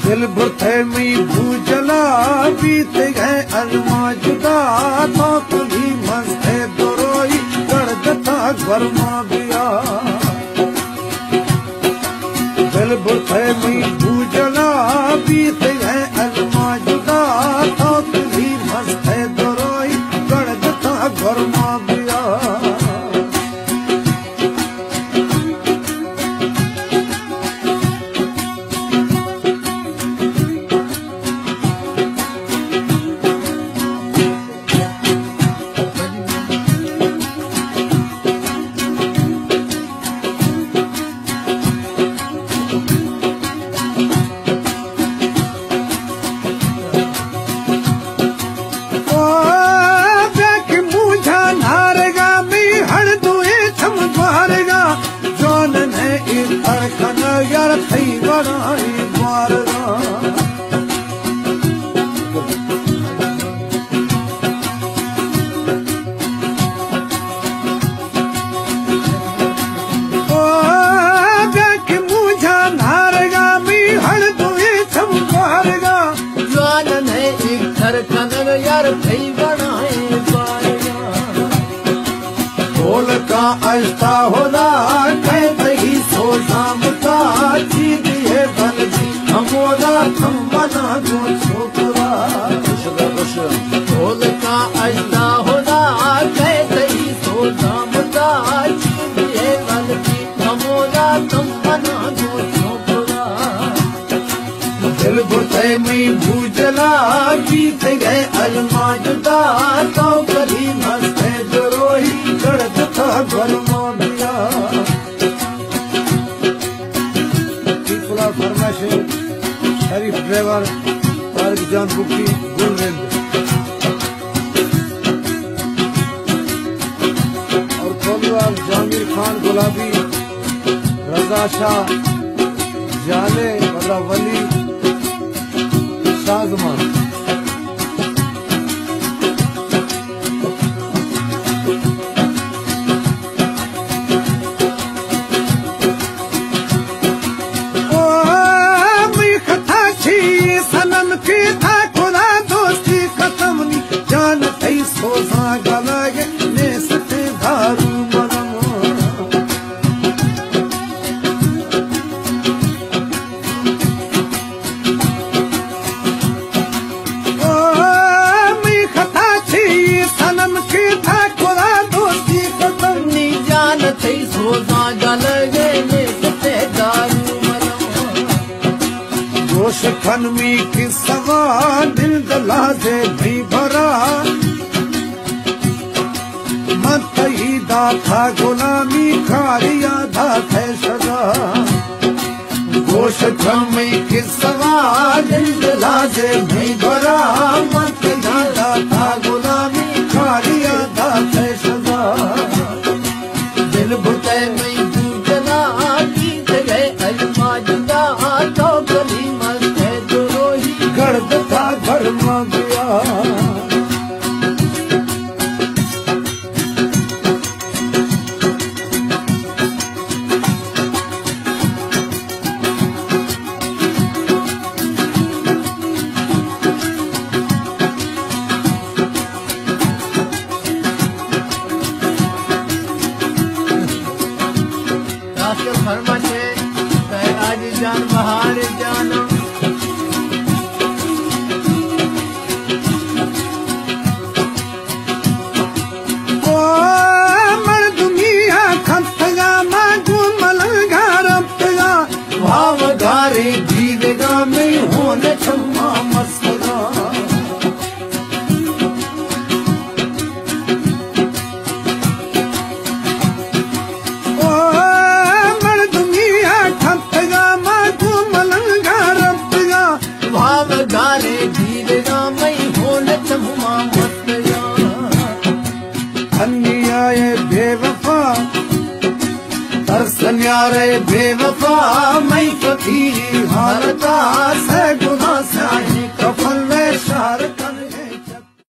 दिल बुरथे में भूजला बीत गए अरमा जुदा तो कुली मस्ते दोरोई गड़गता घरमा बिया दिल बुरथे में भूजला बीत गए अरमा जुदा तो कुली मस्ते दोरोई गड़गता घरमा बिया यार थई बनाई मारना ओ देख मुझा नारगा मी हर दुए सब मारगा जान है एक धड़कन यार थई बनाई मारगा बोल का आस्था होना कहते ही सोचा चीज है बलजी हमोदा थम बना दो छोकरा बोल का अजदा होना कहते ही सोचा मुदा चीज है बलजी हमोदा थम बना दो छोकरा दिल बुरथे में भूजला बीत गए अलमा जुदा तो कभी मस्ते दोरोही गड़गता घरमा बिया फरमाइशे शरीफ ड्राइवर तारिक जान बुकी गुल रेलवे और कोतवाल जहांगीर खान गुलाबी रजा शाह जाले वल्ला वली शाहजमान के था खुदा दोस्ती खत्म नी जान थई सोसा गलागे ने सते दारू मनम ओ मैं खता छी सनम के था खुदा दोस्ती खत्म नी जान थई सोसा गलागे ने सते दारू गोश खन में किसवा दिल दलाजे भी भरा मत ही दाथा गुलामी खारिया दाथे सदा गोश खन में किसवा दिल दलाजे भी भरा मत ही दाथा गुलामी खारिया दाथे सदा दिल बुते में भूजना गीत गए अलमा जुदा तो गली गड़गता घरमा गया फरमाते आज जान बहार जाना भावधारे जीवेगा में होने छम्मा मस्करा ओ मर दुनिया ठपगा माधु मलंगा रपगा भावधारे जीवेगा में होने छम्मा मस्करा अन्याय बेवफा तरसन्यारे बेवफा मैं फकीरी हालता से गुना से कफन में शार